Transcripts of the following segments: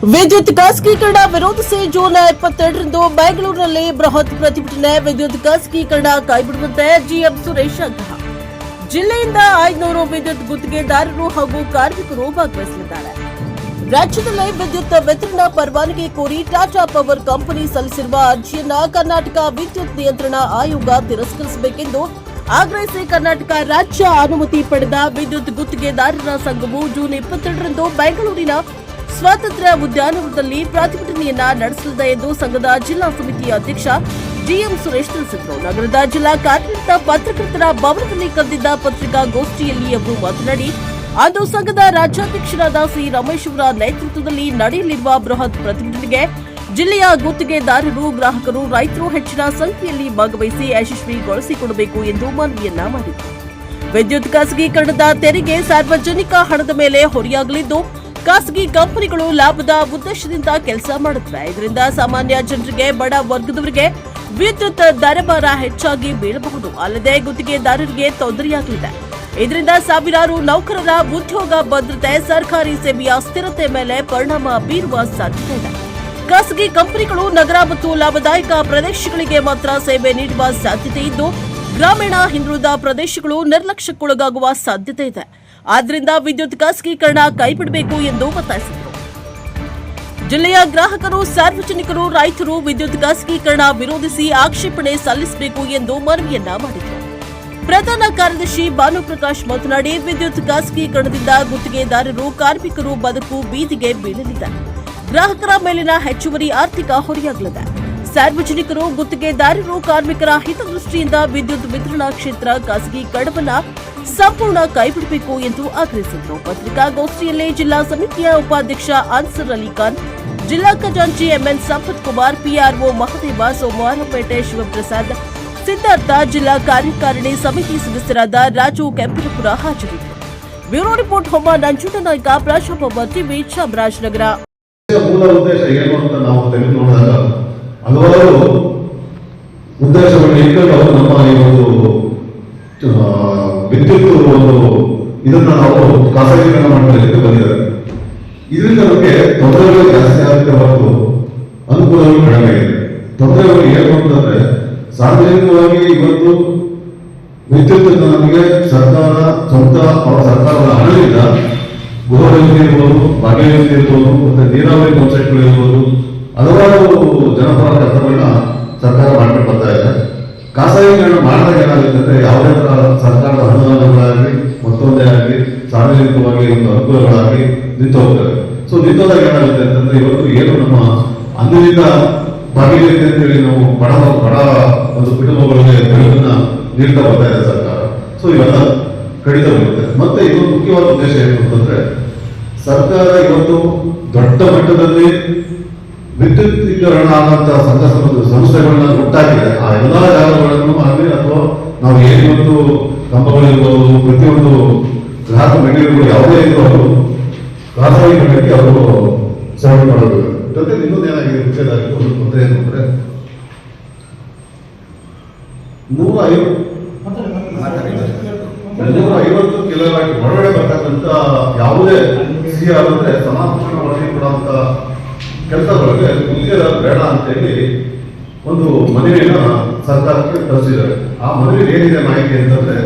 ವಿದ್ಯುತ್ ಖಾಸಗೀಕರಣ ವಿರೋಧಿಸಿ ಜೂನ್ 22ರಂದು ಬೆಂಗಳೂರಿನಲ್ಲಿ ಬೃಹತ್ ಪ್ರತಿಭಟನೆ. ವಿದ್ಯುತ್ ಖಾಸಗೀಕರಣ ಕೈಬಿಡುವಂತೆ ಜಿಎಂ ಸುರೇಶ್ ಆಗ್ರಹ. ಜಿಲ್ಲೆಯಿಂದ 500 ವಿದ್ಯುತ್ ಗುತ್ತಿಗೆದಾರರು ಹಾಗೂ ಕಾರ್ಮಿಕರು ಭಾಗವಹಿಸಲಿದ್ದಾರೆ. ರಾಜ್ಯದಲ್ಲಿ ವಿದ್ಯುತ್ ವಿತರಣಾ ಪರವಾನಗಿ ಕೋರಿ ಟಾಟಾ ಪವರ್ ಕಂಪನಿ ಸಲ್ಲಿಸಿರುವ ಅರ್ಜಿಯನ್ನು ಕರ್ನಾಟಕ ವಿದ್ಯುತ್ ನಿಯಂತ್ರಣ ಆಯೋಗ ತಿರಸ್ಕರಿಸಬೇಕೆಂದು ಆಗ್ರಹಿಸಿ ಕರ್ನಾಟಕ ರಾಜ್ಯ ಅನುಮತಿ ಪಡೆದ ವಿದ್ಯುತ್ ಗುತ್ತಿಗೆದಾರರ ಸಂಘವು ಜೂನ್ 22ರಂದು ಬೆಂಗಳೂರಿನ ಸ್ವಾತಂತ್ರ್ಯ ಉದ್ಯಾನವನದಲ್ಲಿ ಪ್ರತಿಭಟನೆಯನ್ನ ನಡೆಸಲಿದೆ ಎಂದು ಸಂಘದ ಜಿಲ್ಲಾ ಸಮಿತಿಯ ಅಧ್ಯಕ್ಷ ಜಿಎಂ ಸುರೇಶ್ ತಿಳಿಸಿದರು. ನಗರದ ಜಿಲ್ಲಾ ಕಾರ್ಯನಿರತ ಪತ್ರಕರ್ತರ ಭವನದಲ್ಲಿ ಕರೆದಿದ್ದ ಪತ್ರಿಕಾಗೋಷ್ಠಿಯಲ್ಲಿ ಅವರು ಮಾತನಾಡಿ, ಅಂದು ಸಂಘದ ರಾಜ್ಯಾಧ್ಯಕ್ಷರಾದ ಸಿ ರಮೇಶ್ ಅವರ ನೇತೃತ್ವದಲ್ಲಿ ನಡೆಯಲಿರುವ ಬೃಹತ್ ಪ್ರತಿಭಟನೆಗೆ ಜಿಲ್ಲೆಯ ಗುತ್ತಿಗೆದಾರರು, ಗ್ರಾಹಕರು, ರೈತರು ಹೆಚ್ಚಿನ ಸಂಖ್ಯೆಯಲ್ಲಿ ಭಾಗವಹಿಸಿ ಯಶಸ್ವಿಗೊಳಿಸಿಕೊಡಬೇಕು ಎಂದು ಮನವಿಯನ್ನ ಮಾಡಿದರು. ವಿದ್ಯುತ್ ಖಾಸಗೀಕರಣದ ತೆರಿಗೆ ಸಾರ್ವಜನಿಕ ಹಣದ ಮೇಲೆ ಹೊರೆಯಾಗಲಿದ್ದು, ಖಾಸಗಿ ಕಂಪನಿಗಳು ಲಾಭದ ಉದ್ದೇಶದಿಂದ ಕೆಲಸ ಮಾಡುತ್ತವೆ. ಇದರಿಂದ ಸಾಮಾನ್ಯ ಜನರಿಗೆ, ಬಡ ವರ್ಗದವರಿಗೆ ವಿದ್ಯುತ್ ದರಭಾರ ಹೆಚ್ಚಾಗಿ ಬೀಳಬಹುದು. ಅಲ್ಲದೆ ಗುತ್ತಿಗೆದಾರರಿಗೆ ತೊಂದರೆಯಾಗಲಿದೆ. ಇದರಿಂದ ಸಾವಿರಾರು ನೌಕರರ ಉದ್ಯೋಗ ಭದ್ರತೆ, ಸರ್ಕಾರಿ ಸೇವೆಯ ಸ್ಥಿರತೆ ಮೇಲೆ ಪರಿಣಾಮ ಬೀರುವ ಸಾಧ್ಯತೆ ಇದೆ. ಖಾಸಗಿ ಕಂಪನಿಗಳು ನಗರ ಮತ್ತು ಲಾಭದಾಯಕ ಪ್ರದೇಶಗಳಿಗೆ ಮಾತ್ರ ಸೇವೆ ನೀಡುವ ಸಾಧ್ಯತೆ ಇದ್ದು, ಗ್ರಾಮೀಣ ಹಿಂದುಳಿದ ಪ್ರದೇಶಗಳು ನಿರ್ಲಕ್ಷ್ಯಕ್ಕೊಳಗಾಗುವ ಸಾಧ್ಯತೆ ಇದೆ. ಆದ್ದರಿಂದ ವಿದ್ಯುತ್ ಖಾಸಗೀಕರಣ ಕೈಬಿಡಬೇಕು ಎಂದು ಒತ್ತಾಯಿಸಿದರು. ಜಿಲ್ಲೆಯ ಗ್ರಾಹಕರು, ಸಾರ್ವಜನಿಕರು, ರೈತರು ವಿದ್ಯುತ್ ಖಾಸಗೀಕರಣ ವಿರೋಧಿಸಿ ಆಕ್ಷೇಪಣೆ ಸಲ್ಲಿಸಬೇಕು ಎಂದು ಮನವಿಯನ್ನ ಮಾಡಿದರು. ಪ್ರಧಾನ ಕಾರ್ಯದರ್ಶಿ ಭಾನುಪ್ರಕಾಶ್ ಮಾತನಾಡಿ, ವಿದ್ಯುತ್ ಖಾಸಗೀಕರಣದಿಂದ ಗುತ್ತಿಗೆದಾರರು, ಕಾರ್ಮಿಕರು ಬದುಕು ಬೀದಿಗೆ ಬೀಳಲಿದೆ. ಗ್ರಾಹಕರ ಮೇಲಿನ ಹೆಚ್ಚುವರಿ ಆರ್ಥಿಕ ಹೊರೆಯಾಗಲಿದೆ. ಸಾರ್ವಜನಿಕರು, ಗುತ್ತಿಗೆದಾರರು, ಕಾರ್ಮಿಕರ ಹಿತದೃಷ್ಟಿಯಿಂದ ವಿದ್ಯುತ್ ವಿತರಣಾ ಕ್ಷೇತ್ರ ಖಾಸಗೀಕರಣವನ್ನ ಸಂಪೂರ್ಣ ಕೈಬಿಡಬೇಕು ಎಂದು ಆಗ್ರಹಿಸಿದರು. ಪತ್ರಿಕಾಗೋಷ್ಠಿಯಲ್ಲಿ ಜಿಲ್ಲಾ ಸಮಿತಿಯ ಉಪಾಧ್ಯಕ್ಷ ಅನ್ಸರ್ ಅಲಿ ಖಾನ್, ಜಿಲ್ಲಾ ಖಜಾಂಚಿ ಎಂಎನ್ ಸಂಪತ್ ಕುಮಾರ್, ಪಿಆರ್ಒ ಮಹದೇವ, ಸೋಮವಾರಪೇಟೆ ಶಿವಪ್ರಸಾದ್, ಸಿದ್ಧಾರ್ಥ, ಜಿಲ್ಲಾ ಕಾರ್ಯಕಾರಿಣಿ ಸಮಿತಿ ಸದಸ್ಯರಾದ ರಾಜು ಕೆಂಪನಪುರ ಹಾಜರಿದ್ದರು. Bureau report Homma Nanjundanayaka, Prajaprabha TV, Chamarajanagar. ಮೂಲ ಉದ್ದೇಶ ಏನು ಅಂತ ನಾವು ತೆಗೆದು ನೋಡಿದಾಗ ಹಲವಾರು ಉದ್ದೇಶಗಳನ್ನು ಇಟ್ಕೊಂಡು ನಮ್ಮ ಈ ಒಂದು ವಿದ್ಯುತ್ ಒಂದು ಇದನ್ನ ನಾವು ಖಾಸಗೀಕರಣ ಮಾಡಲಿಕ್ಕೆ ಬಂದಿದ್ದಾರೆ. ಇದರಿಂದ ನಮಗೆ ತೊಂದರೆಗಳು ಜಾಸ್ತಿ ಆಗುತ್ತೆ ಹೊರತು ಅನುಕೂಲಗಳು ಕಡಿಮೆ ಇದೆ. ತೊಂದರೆಗಳು ಏನು ಅಂತಂದ್ರೆ, ಸಾರ್ವಜನಿಕವಾಗಿ ಇವತ್ತು ವಿದ್ಯುತ್ ನಮಗೆ ಸರ್ಕಾರ ಸ್ವಂತ ಸರ್ಕಾರದ ಹಣದಿಂದ ಗೃಹ ಯೋಜನೆ ಇರ್ಬೋದು, ಭಾಗ್ಯ ಯೋಜನೆ ಇರ್ಬೋದು, ಮತ್ತೆ ನೀರಾವರಿ ಪಂಚಾಯತ್ಗಳು ಇರ್ಬೋದು, ಹಲವಾರು ಜನಪರ ಕೆಲಸಗಳನ್ನ ಸರ್ಕಾರ ಮಾಡ್ಕೊಂಡು ಬರ್ತಾ ಇದೆ. ಖಾಸಗೀಕರಣ ಮಾಡಿದಾಗ ಏನಾಗುತ್ತೆ ಅಂದ್ರೆ, ಯಾವುದೇ ತರ ಸರ್ಕಾರದ ಅನುದಾನಗಳಾಗಲಿ ಮತ್ತೊಂದೇ ಆಗಲಿ ಸಾರ್ವಜನಿಕವಾಗಿ ಒಂದು ಅನುಕೂಲಗಳಾಗಿ ನಿಂತು ಹೋಗ್ತವೆ. ಸೊ ನಿಂತೋದಾಗ ಏನಾಗುತ್ತೆ ಅಂತಂದ್ರೆ, ಇವತ್ತು ಏನು ನಮ್ಮ ಅಂದಿನಿಂದ ಭಾಗ್ಯ ಯೋಜನೆ ಅಂತೇಳಿ ನಾವು ಬಡ ಒಂದು ಕುಟುಂಬಗಳಿಗೆ ಬೆಳಕನ್ನ ನೀಡ್ತಾ ಬರ್ತಾ ಇದೆ ಸರ್ಕಾರ. ಸೊ ಇವೆಲ್ಲ ಕಡಿತ ಬರುತ್ತೆ. ಮತ್ತೆ ಇನ್ನೊಂದು ಮುಖ್ಯವಾದ ಉದ್ದೇಶ ಏನು ಅಂತಂದ್ರೆ, ಸರ್ಕಾರ ಇವತ್ತು ದೊಡ್ಡ ಮಟ್ಟದಲ್ಲಿ ವಿದ್ಯುತ್ತೀಕರಣ ಆದಂತಹ ಸಂಸ್ಥೆಗಳನ್ನ ಒಟ್ಟಾಗಿದೆ. ಆ ಎಲ್ಲಾ ಜಾಗಗಳನ್ನು ಆಗಲಿ ಅಥವಾ ನಾವು ಏನಿವತ್ತು ಕಂಪಗಳಿರ್ಬೋದು, ಪ್ರತಿಯೊಂದು ಗ್ರಾಹಕ ಮೆಟೀರಿಯಲ್ಗಳು ಯಾವುದೇ ಇದ್ರು ಅವರು ಖಾಸಗೀಕರಣಕ್ಕೆ ಅವರು ಸೇವೆ ಮಾಡಬೇಕು. ಜೊತೆ ಇನ್ನೊಂದು ಏನಾಗಿದೆ ಮುಖ್ಯದಾಗಿ ಒಂದು ತೊಂದರೆ ಏನು ಅಂದ್ರೆ, 150 ಕಿಲೋವ್ಯಾಟ್ ಹೊರಗಡೆ ಬರ್ತಕ್ಕಂಥ ಯಾವುದೇ ಸಿಆರ್ ಅಂದ್ರೆ ಸಮಾಪನ ವರದಿ ಕೊಡುವಂತ ಕೆಲಸಗಳಿಗೆ ಗುತ್ತಿಗೆದಾರ ಬೇಡ ಅಂತೇಳಿ ಒಂದು ಮನವಿಯನ್ನ ಸರ್ಕಾರಕ್ಕೆ ತರಿಸಿದ್ದಾರೆ. ಆ ಮನವಿ ಏನಿದೆ ಮಾಹಿತಿ ಅಂತಂದ್ರೆ,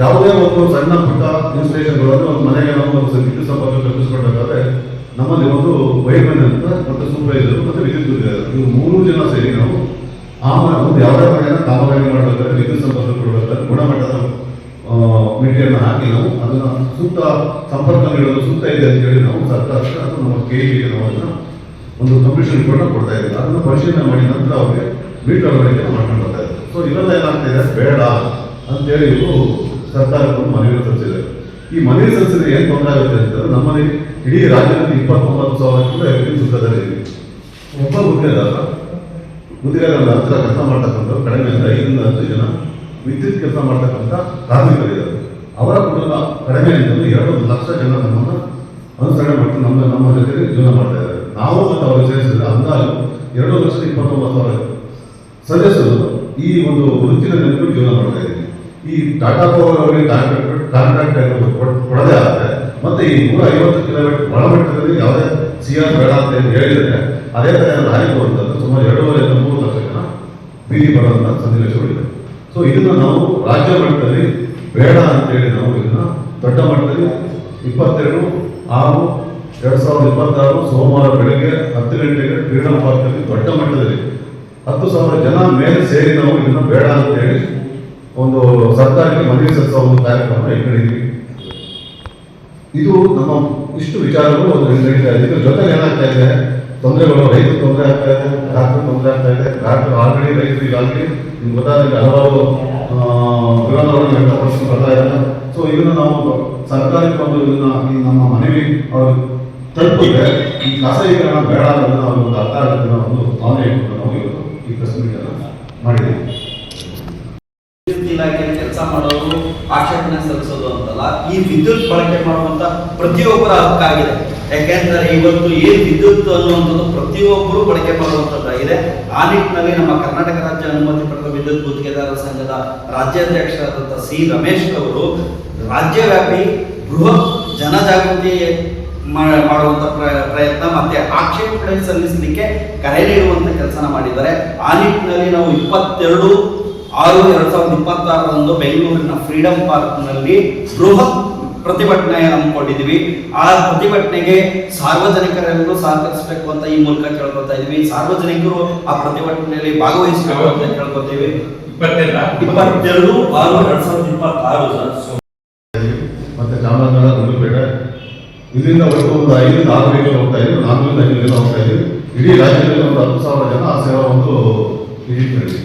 ಯಾವುದೇ ಒಂದು ಸಣ್ಣ ಪುಟ್ಟ ಇನ್ಸ್ಟೇಷನ್ಗಳನ್ನು ಒಂದು ಮನೆಗೆ ನಾವು ಒಂದು ವಿದ್ಯುತ್ ಸಂಪರ್ಕ ಕಲ್ಪಿಸಿಕೊಳ್ಬೇಕಾದ್ರೆ ನಮ್ಮಲ್ಲಿ ಒಂದು ವೈರ್ಮನ್ ಅಂತ ಮತ್ತೆ ಸೂಪರ್ವೈಸರ್ ಮತ್ತೆ ವಿದ್ಯುತ್ ಗುತ್ತಿಗೆದಾರ, ಇವು 3 ಜನ ಸೇರಿ ನಾವು ಒಂದು ಯಾವುದೇ ಮನೆಯನ್ನ ಕಾಮಗಾರಿ ಮಾಡಬೇಕಾದ್ರೆ ವಿದ್ಯುತ್ ಸಂಪರ್ಕ ಕೊಡಬೇಕಾದ್ರೆ ಗುಣಮಟ್ಟದ ಮೆಟೀರಿಯಲ್ ಹಾಕಿ ನಾವು ಅದನ್ನ ಸೂಕ್ತ ಸಂಪರ್ಕ ನೀಡೋದು ಸೂಕ್ತ ಇದೆ ಅಂತ ಹೇಳಿ ನಾವು ಸರ್ಕಾರಕ್ಕೆ ಅಥವಾ ನಮ್ಮ ಕೆಇಬಿಗೆ ನಾವು ಅದನ್ನ ಒಂದು ಕಂಪ್ಯೂಟರ್ ರಿಪೋರ್ಟ್ ಕೊಡ್ತಾ ಇದ್ದೀವಿ. ಅದನ್ನು ಪರಿಶೀಲನೆ ಮಾಡಿ ನಂತರ ಅವರಿಗೆ ಮೀಟರ್ ಅಳವಡಿಕೆ ಮಾಡ್ಕೊಂಡು ಬರ್ತಾ ಇದ್ದಾರೆ. ಸೊ ಇವೆಲ್ಲ ಏನಾಗ್ತಿದೆ, ಬೇಡ ಅಂತೇಳಿ ಇವರು ಸರ್ಕಾರಕ್ಕೆ ಮನವಿ ಸಲ್ಲಿಸಿದ್ದಾರೆ. ಈ ಮನವಿ ಸಲ್ಲಿಸಿದ್ರೆ ಏನು ತೊಂದರೆ ಆಗುತ್ತೆ ಅಂತಂದ್ರೆ, ನಮ್ಮಲ್ಲಿ ಇಡೀ ರಾಜ್ಯದಲ್ಲಿ 29,000 ವಿದ್ಯುತ್ ಸುತ್ತದಲ್ಲಿ ಒಬ್ಬ ಗುತ್ತಿಗೆದಾರ ಹತ್ರ ಕೆಲಸ ಮಾಡ್ತಕ್ಕಂಥ ಕಡಿಮೆ ಅಂದರೆ 5 ಜನ ವಿದ್ಯುತ್ ಕೆಲಸ ಮಾಡ್ತಕ್ಕಂಥ ಕಾರ್ಮಿಕರಿದ್ದಾರೆ. ಅವರ ಕುಟುಂಬ ಕಡಿಮೆ ಅಂತಂದ್ರೆ 2 ಲಕ್ಷ ಜನ ನಮ್ಮನ್ನು ಅನುಸರಣೆ ಮಾಡ್ಕೊಂಡು ನಮ್ಮ ಜೊತೆಗೆ ಜೀವನ ಮಾಡ್ತಾ ಇದ್ದಾರೆ. ನಾವು ಮತ್ತು ಅವರು ಸೇರಿಸಿದ್ರೆ ಅಂದಾಜು 2,29,000 ಸದಸ್ಯರು ಈ ಒಂದು ವೃತ್ತಿನ ನೆನಪು ಜೀವನ ಮಾಡ್ತಾ ಇದ್ದೀವಿ. ಈ ಟಾಟಾ ಪವರ್ ಅವರಿಗೆ ಕಾಂಟ್ರಾಕ್ಟ್ ಕೊಡದೇ ಆದರೆ ಮತ್ತೆ ಈ 150 ಕಿಲೋಮೀಟರ್ ಒಳಮಟ್ಟದಲ್ಲಿ ಯಾವುದೇ ಸಿಆರ್ ಬೇಡ ಅಂತ ಏನು ಹೇಳಿದರೆ ಅದೇ ಥರ ದಾರಿ ಬರುವಂಥದ್ದು ಸುಮಾರು 2.5 3 ಲಕ್ಷ ಜನ ಬೀದಿ ಬರುವಂಥ ಸನ್ನಿವೇಶಗಳಿದೆ. ಸೊ ಇದನ್ನು ನಾವು ರಾಜ್ಯ ಮಟ್ಟದಲ್ಲಿ ಬೇಡ ಅಂತೇಳಿ ನಾವು ಇದನ್ನು ದೊಡ್ಡ ಮಟ್ಟದಲ್ಲಿ 22/6/2026 ಸೋಮವಾರ ಬೆಳಗ್ಗೆ 10 ಗಂಟೆಗೆ ಫ್ರೀಡಂ ಪಾರ್ಕ್ನಲ್ಲಿ ದೊಡ್ಡ ಮಟ್ಟದಲ್ಲಿ 10,000 ಜನ ಮೇಲೆ ಸೇರಿ ನಾವು ಇದನ್ನು ಬೇಡ ಅಂತೇಳಿ ಒಂದು ಸರ್ಕಾರಕ್ಕೆ ಮನವಿ ಸಲ್ಲಿಸುವ ಒಂದು ಕಾರ್ಯಕ್ರಮ ಇಟ್ಕೊಂಡಿದ್ದೀವಿ. ಇದು ನಮ್ಮ ಇಷ್ಟು ವಿಚಾರಗಳು ಒಂದು ನಡೀತಾ ಇದೆ. ಇದ್ರ ಜೊತೆಗೆ ಏನಾಗ್ತಾ ಇದೆ, ತೊಂದರೆಗಳು, ರೈತರು ತೊಂದರೆ ಆಗ್ತಾ ಇದೆ, ಗ್ರಾಹಕರು ತೊಂದರೆ ಆಗ್ತಾ ಇದೆ. ಗ್ರಾಹಕರು ಆಲ್ರೆಡಿ ರೈತರು ಈಗಾಗಲೇ ನಿಮ್ಗೆ ಗೊತ್ತಾಗಲಿಕ್ಕೆ ಹಲವಾರು ವಿರೋಧಗಳನ್ನು ವ್ಯಕ್ತಪಡಿಸಿ ಬರ್ತಾ ಇದ್ದಾರೆ. ಸೊ ಇದನ್ನು ನಾವು ಸರ್ಕಾರಕ್ಕೆ ಒಂದು ಇದನ್ನ ಈ ನಮ್ಮ ಮನವಿ ಅವರು ತಲುಪಿದ್ರೆ ಈ ಖಾಸಗೀಕರಣ ಬೇಡ ಅನ್ನೋದನ್ನ ಒಂದು ಅರ್ಥ ಆಗುತ್ತೆ ಅನ್ನೋ ಒಂದು ಭಾವನೆ ಇಟ್ಕೊಂಡು ನಾವು ಇವತ್ತು ಈ ಪ್ರೆಸ್ ಮೀಟ್ ಅನ್ನು ಮಾಡಿದ್ದೀವಿ. ವಿದ್ಯುತ್ ಇಲಾಖೆಯಲ್ಲಿ ಕೆಲಸ ಮಾಡೋರು ಆಕ್ಷೇಪಣೆ ಸಲ್ಲಿಸೋದು ಅಂತಲ್ಲ, ಈ ವಿದ್ಯುತ್ ಬಳಕೆ ಮಾಡುವಂತ ಪ್ರತಿಯೊಬ್ಬರ ಹಕ್ಕಾಗಿದೆ. ಯಾಕೆಂದ್ರೆ ಇವತ್ತು ಏನ್ ವಿದ್ಯುತ್ ಅನ್ನುವಂಥದ್ದು ಪ್ರತಿಯೊಬ್ಬರು ಬಳಕೆ ಮಾಡುವಂತದ್ದಾಗಿದೆ. ಆ ನಿಟ್ಟಿನಲ್ಲಿ ನಮ್ಮ ಕರ್ನಾಟಕ ರಾಜ್ಯ ಅನುಮತಿ ಪಡೆದ ವಿದ್ಯುತ್ ಗುತ್ತಿಗೆದಾರರ ಸಂಘದ ರಾಜ್ಯಾಧ್ಯಕ್ಷರಾದಂತಹ ಸಿ ರಮೇಶ್ ಅವರು ರಾಜ್ಯವ್ಯಾಪಿ ಬೃಹತ್ ಜನಜಾಗೃತಿ ಮಾಡುವಂತ ಪ್ರಯತ್ನ ಮತ್ತೆ ಆಕ್ಷೇಪಣೆ ಸಲ್ಲಿಸಲಿಕ್ಕೆ ಕರೆ ನೀಡುವಂತ ಕೆಲಸ ಮಾಡಿದ್ದಾರೆ. ಆ ನಿಟ್ಟಿನಲ್ಲಿ ನಾವು 22/6/2026 ಬೆಂಗಳೂರಿನ ಫ್ರೀಡಂ ಪಾರ್ಕ್ನಲ್ಲಿ ಬೃಹತ್ ಪ್ರತಿಭಟನೆ ಹಮ್ಮಿಕೊಂಡಿದ್ವಿ. ಆ ಪ್ರತಿಭಟನೆಗೆ ಸಾರ್ವಜನಿಕರೆಲ್ಲರೂ ಸಹಕರಿಸಬೇಕು ಅಂತ ಈ ಮೂಲಕ ಕೇಳ್ಕೊತಾ ಇದೀವಿ. ಸಾರ್ವಜನಿಕರು ಆ ಪ್ರತಿಭಟನೆಯಲ್ಲಿ ಭಾಗವಹಿಸಬೇಕು ಅಂತ ಕೇಳ್ಕೊತೀವಿ. 22/6/2026 ಮತ್ತೆ ಚಾಮರಾಜನಗರ, ಗುಂಡ್ಲುಪೇಟೆ ಇದರಿಂದ ಒಟ್ಟು ಒಂದು 5-6 ವೆಹಿಕಲ್ ಹೋಗ್ತಾ ಇದ್ದೀವಿ, 4-5 ವೆಹಿಕಲ್ ಹೋಗ್ತಾ ಇದ್ದೀವಿ. ಇಡೀ ರಾಜ್ಯದಲ್ಲಿ ಒಂದು 10,000 ಜನ ಆ ಸೇವಾ ಒಂದು ವಿಸಿಟ್ ಮಾಡಿದ್ದೀವಿ.